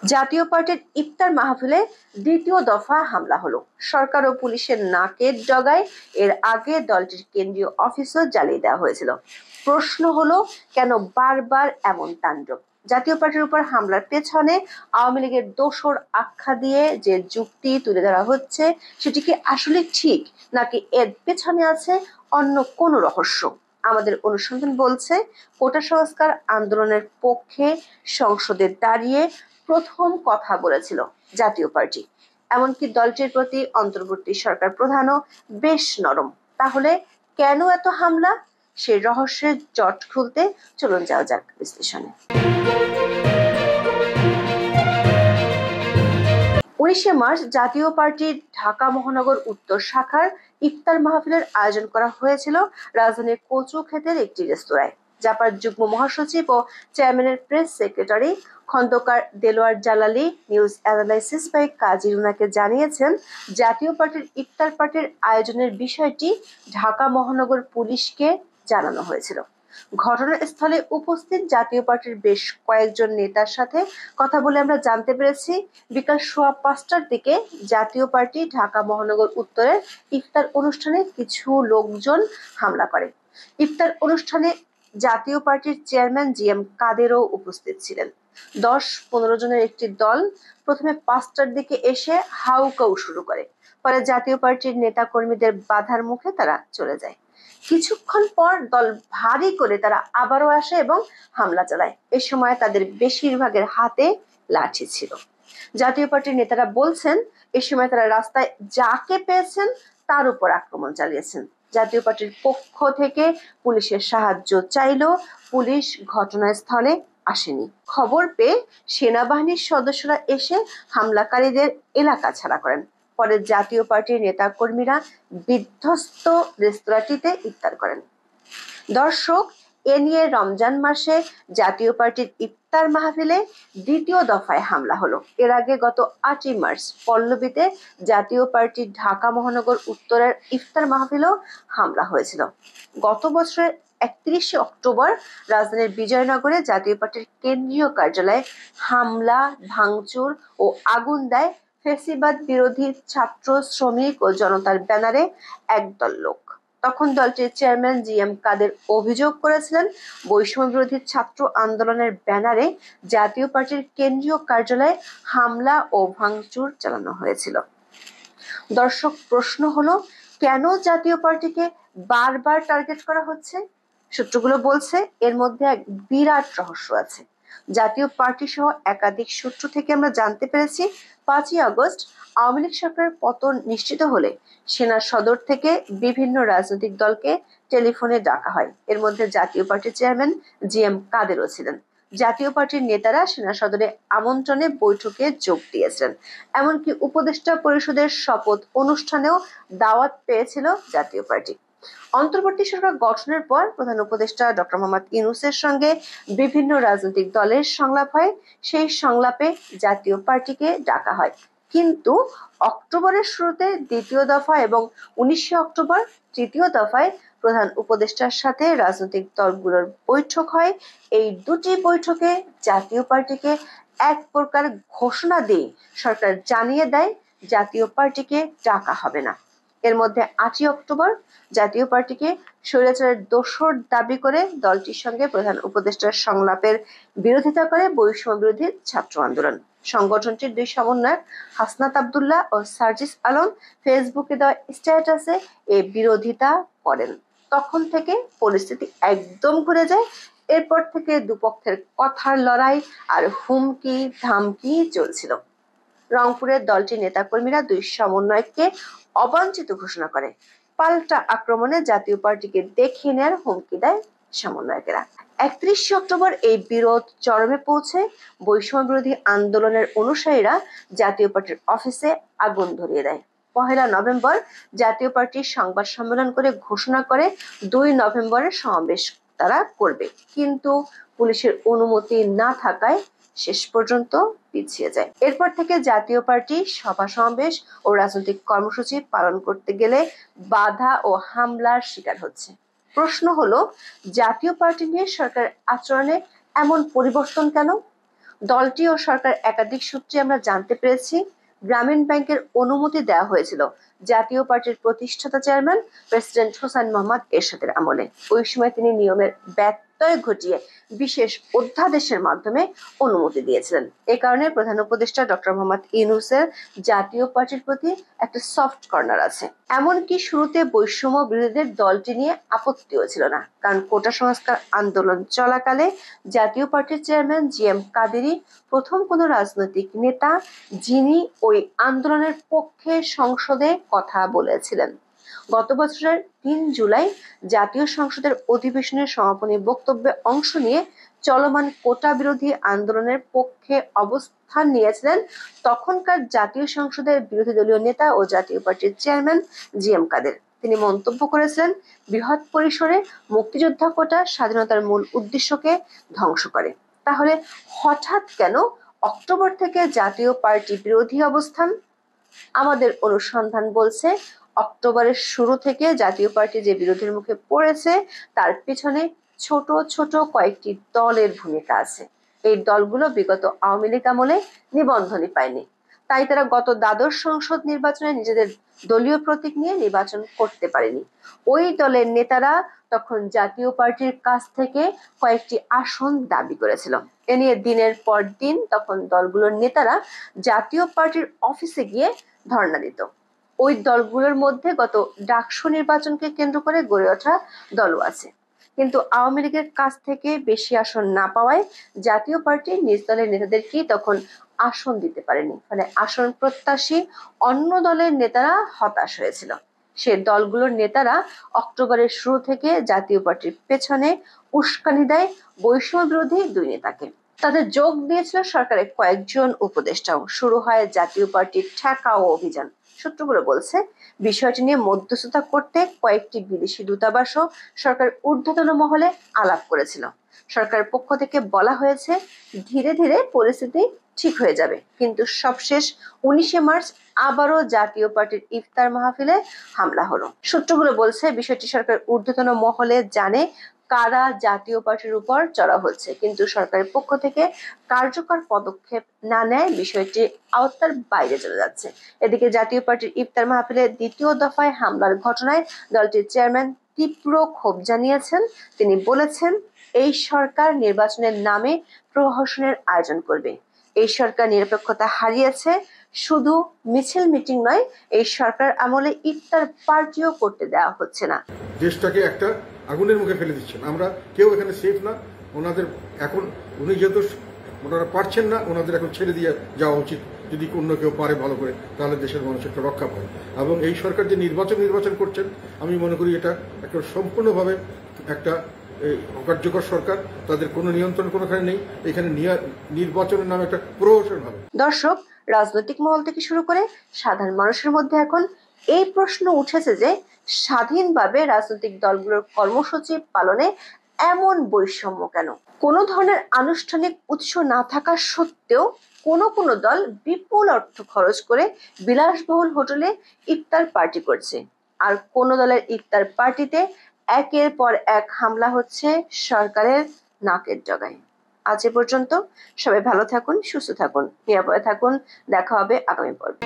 জাতীয় পার্টির ইফতার মাহফিলে দ্বিতীয় দফা হামলা হলো। সরকার ও পুলিশের নাকের ডগায় এর আগে দলটির কেন্দ্রীয় অফিসও জ্বালিয়ে দেওয়া হয়েছিল। প্রশ্ন হলো, কেন বারবার এমন তাণ্ডব? জাতীয় পার্টির উপর হামলার পেছনে আওয়ামী লীগের দোসর আখ্যা দিয়ে যে যুক্তি তুলে ধরা হচ্ছে, সেটি কি আসলে ঠিক, নাকি এর পেছনে আছে অন্য কোনো রহস্য? আমাদের অনুসন্ধান বলছে, কোটা সংস্কার আন্দোলনের পক্ষে সংসদে দাঁড়িয়ে প্রথম কথা বলেছিল জাতীয় পার্টি। এমনকি দলটির প্রতি অন্তর্বর্তী সরকার প্রধানও বেশ নরম। তাহলে কেন এত হামলা? সেই রহস্যের জট খুলতে চলুন যাওয়া যাক বিশ্লেষণে। 19শে মার্চ জাতীয় পার্টির ঢাকা মহানগর উত্তর শাখার ইফতার মাহফিলের আয়োজন করা হয়েছিল রাজধানীর কচুক্ষেতের একটি রেস্তোরাঁয়। জাপার যুগ্ম মহাসচিব ও চেয়ারম্যানের প্রেস সেক্রেটারি খন্দকার দেলোয়ার জালালি নিউজ অ্যানালাইসিস বাই কাজী রুনাকে জানিয়েছেন, জাতীয় পার্টির ইফতার পার্টির আয়োজনের বিষয়টি ঢাকা মহানগর পুলিশকে জানানো হয়েছিল। ঘটনাস্থলে উপস্থিত জাতীয় পার্টির বেশ কয়েকজন নেতার সাথে কথা বলে আমরা জানতে পেরেছি, বিকাল 5:15টার দিকে জাতীয় পার্টি ঢাকা মহানগর উত্তরের ইফতার অনুষ্ঠানে কিছু লোকজন হামলা করে। ইফতার অনুষ্ঠানে জাতীয় পার্টির চেয়ারম্যান জিএম কাদেরও উপস্থিত ছিলেন। 10-15 জনের একটি দল প্রথমে 5টার দিকে এসে হাউকাউ শুরু করে। পরে জাতীয় পার্টির নেতা কর্মীদের বাধার মুখে তারা চলে যায়। কিছুক্ষণ পর দল ভারী করে তারা আবারও আসে এবং হামলা চালায়। এ সময় তাদের বেশিরভাগের হাতে লাঠি ছিল। জাতীয় পার্টির নেতারা বলছেন, এ সময় তারা রাস্তায় যাকে পেয়েছেন তার উপর আক্রমণ চালিয়েছেন। জাতীয় পার্টির পক্ষ থেকে পুলিশের সাহায্য চাইলেও পুলিশ ঘটনাস্থলে আসেনি। খবর পেয়ে সেনাবাহিনীর সদস্যরা এসে হামলাকারীদের এলাকা ছাড়া করেন। পরে জাতীয় পার্টির নেতা কর্মীরা বিধ্বস্ত রেস্তোরাঁটিতে ইফতার করেন। দর্শক, এ নিয়ে রমজান মাসে জাতীয় পার্টির ইফতার মাহফিলে দ্বিতীয় দফায় হামলা হলো। এর আগে গত 8ই মার্চ পল্লবীতে জাতীয় পার্টির ঢাকা মহানগর উত্তরের ইফতার মাহফিলেও হামলা হয়েছিল। গত বছরের 31শে অক্টোবর রাজধানীর বিজয়নগরে জাতীয় পার্টির কেন্দ্রীয় কার্যালয়ে হামলা, ভাঙচুর ও আগুন দেয় ফ্যাসিবাদ বিরোধী ছাত্র, শ্রমিক ও জনতার ব্যানারে একদল লোক। তখন দলটির চেয়ারম্যান জিএম কাদের অভিযোগ করেছিলেন, বৈষম্য বিরোধী ছাত্র আন্দোলনের ব্যানারে জাতীয় পার্টির কেন্দ্রীয় কার্যালয়ে হামলা ও ভাঙচুর চালানো হয়েছিল। দর্শক, প্রশ্ন হলো, কেন জাতীয় পার্টিকে বারবার টার্গেট করা হচ্ছে? সূত্রগুলো বলছে, এর মধ্যে এক বিরাট রহস্য আছে। জাতীয় পার্টি সহ একাধিক সূত্র থেকে আমরা জানতে পেরেছি, 5ই আগস্ট আওয়ামী লীগ সরকারের পতন নিশ্চিত হলে সেনা সদর থেকে বিভিন্ন রাজনৈতিক দলকে টেলিফোনে ডাকা হয়। এর মধ্যে জাতীয় পার্টির চেয়ারম্যান জিএম কাদেরও ছিলেন। জাতীয় পার্টির নেতারা সেনা সদরে আমন্ত্রণে বৈঠকে যোগ দিয়েছিলেন। এমনকি উপদেষ্টা পরিষদের শপথ অনুষ্ঠানেও দাওয়াত পেয়েছিল জাতীয় পার্টি। অন্তর্বর্তী সরকার গঠনের পর প্রধান উপদেষ্টা ডক্টর মোহাম্মদ ইউনূসের সঙ্গে বিভিন্ন রাজনৈতিক দলের সংলাপ হয়। সেই সংলাপে জাতীয় পার্টিকে ডাকা হয়। কিন্তু অক্টোবরের শুরুতে দ্বিতীয় দফা এবং 19শে অক্টোবর তৃতীয় দফায় প্রধান উপদেষ্টার সাথে রাজনৈতিক দলগুলোর বৈঠক হয়। এই দুটি বৈঠকে জাতীয় পার্টিকে এক প্রকার ঘোষণা দিয়ে সরকার জানিয়ে দেয়, জাতীয় পার্টিকে ডাকা হবে না। এর মধ্যে 8ই অক্টোবর জাতীয় পার্টিকে স্বৈরাচারের দোসর দাবি করে দলটির সঙ্গে প্রধান উপদেষ্টার সংলাপের বিরোধিতা করে বৈষম্য বিরোধী ছাত্র আন্দোলন। সংগঠনটির দুই সমন্বয়ক হাসনাত আব্দুল্লাহ ও সার্জিস আলম ফেসবুকে দেওয়া স্ট্যাটাসে এ বিরোধিতা করেন। তখন থেকে পরিস্থিতি একদম ঘুরে যায়। এরপর থেকে দুপক্ষের কথার লড়াই আর হুমকি ধামকি চলছিল। রংপুরের দলটির নেতাকর্মীরা দুই সমন্বয়ককে অবাঞ্ছিত ঘোষণা করে। পাল্টা আক্রমণে জাতীয় পার্টিকে দেখিয়ে নেওয়ার হুমকি দেয় সমন্বয়কেরা। 31শে অক্টোবর এই বিরোধ চরমে পৌঁছে বৈষম্য বিরোধী আন্দোলনের অনুসারীরা জাতীয় পার্টির অফিসে আগুন ধরিয়ে দেয়। 1 নভেম্বর জাতীয় পার্টির সংবাদ সম্মেলন করে ঘোষণা করে 2 নভেম্বরের সমাবেশ তারা করবে, কিন্তু পুলিশের অনুমতি না থাকায় শেষ পর্যন্ত পিছিয়ে যায়। এরপর থেকে জাতীয় পার্টি সভা সমাবেশ ও রাজনৈতিক কর্মসূচি পালন করতে গেলে বাধা ও হামলার শিকার হচ্ছে। প্রশ্ন হলো, জাতীয় পার্টি নিয়ে সরকারের আচরণে এমন পরিবর্তন কেন? দলটি ও সরকার একাধিক সূত্রে আমরা জানতে পেরেছি গ্রামীণ ব্যাংকের অনুমতি দেওয়া হয়েছিল জাতীয় পার্টির প্রতিষ্ঠাতা চেয়ারম্যান প্রেসিডেন্ট হোসেন মোহাম্মদ এরশাদের আমলে। ওই সময় তিনি নিয়মের ব্যত্যয় ঘটিয়ে বিশেষ অধ্যাদেশের মাধ্যমে অনুমতি দিয়েছিলেন। এ কারণে প্রধান উপদেষ্টা ডক্টর মোহাম্মদ ইউনূসের জাতীয় পার্টির প্রতি একটা সফট কর্নার আছে। এমনকি শুরুতে বৈষম্য বিরোধীদের দলটি নিয়ে আপত্তিও ছিল না, কারণ কোটা সংস্কার আন্দোলন চলাকালে জাতীয় পার্টির চেয়ারম্যান জিএম কাদেরী প্রথম কোনো রাজনৈতিক নেতা যিনি ওই আন্দোলনের পক্ষে সংসদে কথা বলেছিলেন। গত বছরের ৩ জুলাই জাতীয় সংসদের অধিবেশনের সমাপনী বক্তব্যে অংশ নিয়ে চলমান কোটা বিরোধী আন্দোলনের পক্ষে অবস্থান নিয়েছিলেন তখনকার জাতীয় সংসদের বিরোধী দলীয় নেতা ও জাতীয় পার্টির চেয়ারম্যান জিএম কাদের। তিনি মন্তব্য করেছিলেন, বৃহৎ পরিসরে মুক্তিযোদ্ধা কোটা স্বাধীনতার মূল উদ্দেশ্যকে ধ্বংস করে। তাহলে হঠাৎ কেন অক্টোবর থেকে জাতীয় পার্টি বিরোধী অবস্থান? আমাদের অনুসন্ধান বলছে অক্টোবরের শুরু থেকে জাতীয় পার্টি যে বিরোধের মুখে পড়েছে তার পিছনে ছোট ছোট কয়েকটি দলের ভূমিকা আছে। এই দলগুলো বিগত আওয়ামী লীগ আমলে নিবন্ধনই পায়নি, তাই তারা গত দ্বাদশ সংসদ নির্বাচনে নিজেদের দলীয় প্রতীক নিয়ে নির্বাচন করতে পারেনি। ওই দলের নেতারা তখন জাতীয় পার্টির কাছ থেকে কয়েকটি আসন দাবি করেছিল। এ নিয়ে দিনের পর দিন তখন দলগুলোর নেতারা জাতীয় পার্টির অফিসে গিয়ে ধর্ণা দিত। ওই দলগুলোর মধ্যে গত ডাকসু নির্বাচনকে কেন্দ্র করে গড়ে ওঠা দলও আছে, কিন্তু আওয়ামী লীগের কাছ থেকে বেশি আসন না পাওয়ায় জাতীয় পার্টি নিজ দলের নেতাদেরকেই তখন আসন দিতে পারেনি। ফলে আসন প্রত্যাশী অন্য দলের নেতারা হতাশ হয়েছিল। সে দলগুলোর নেতারা অক্টোবরের শুরু থেকে জাতীয় পার্টির পেছনে উস্কানি দেয় বৈষম্য বিরোধী 2 নেতাকে। তাদের যোগ দিয়েছিল সরকারের কয়েকজন উপদেষ্টাও। শুরু হয় জাতীয় পার্টির ঠেকাও অভিযান। সূত্রগুলো বলছে বিষয়টি নিয়ে মধ্যস্থতা করতে কয়েকটি বিদেশি দূতাবাসও সরকার ঊর্ধ্বতন মহলে আলাপ করেছিল। সরকারের পক্ষ থেকে বলা হয়েছে ধীরে ধীরে পরিস্থিতি ঠিক হয়ে যাবে, কিন্তু সবশেষ 19 মার্চ আবারও জাতীয় পার্টির ইফতার মাহফিলে হামলা হলো। সূত্রগুলো বলছে বিষয়টি সরকার ঊর্ধ্বতন মহলে জানে কারা জাতীয় পার্টির উপর চড়া হচ্ছে, কিন্তু সরকারের পক্ষ থেকে কার্যকর পদক্ষেপ না নেয় বিষয়টি আওতার বাইরে চলে যাচ্ছে। এদিকে জাতীয় পার্টির ইফতার মাহফিলের দ্বিতীয় দফায় হামলার ঘটনায় দলটির চেয়ারম্যান তীব্র ক্ষোভ জানিয়েছেন। তিনি বলেছেন, এই সরকার নির্বাচনের নামে প্রহসনের আয়োজন করবে। এই সরকার নিরপেক্ষতা হারিয়েছে। শুধু মিছিল মিটিং নয়, এই সরকার আমলে ইফতার পার্টিও করতে দেওয়া হচ্ছে না। দেশটাকে একটা আগুনের মুখে ফেলে দিচ্ছেন। আমরা কেউ এখানে সেফ না। ওনাদের এখন উনি যেহেতু ওনারা পারছেন না, ওনাদের এখন ছেড়ে দিয়ে যাওয়া উচিত। যদি অন্য কেউ পারে ভালো করে, তাহলে দেশের মানুষ একটা রক্ষা পায়। এবং এই সরকার যে নির্বাচন করছেন, আমি মনে করি এটা একটা সম্পূর্ণভাবে একটা অকার্যকর সরকার। তাদের কোনো নিয়ন্ত্রণ কোনোখানে নেই। এখানে নির্বাচনের নামে একটা প্রহসন হবে। দর্শক, রাজনৈতিক মহল থেকে শুরু করে সাধারণ মানুষের মধ্যে এখন এই প্রশ্ন উঠেছে যে স্বাধীনভাবে রাজনৈতিক দলগুলোর কর্মসূচি পালনে এমন বৈষম্য কেন? কোনো ধরনের আনুষ্ঠানিক উৎস না থাকা সত্ত্বেও কোনো দল বিপুল অর্থ খরচ করে বিলাসবহুল হোটেলে ইফতার পার্টি করছে, আর কোন দলের ইফতার পার্টিতে একের পর এক হামলা হচ্ছে সরকারের নাকের ডগায়। আজ এ পর্যন্ত। সবাই ভালো থাকুন, সুস্থ থাকুন, নিরাপদে থাকুন। দেখা হবে আগামী পর্বে।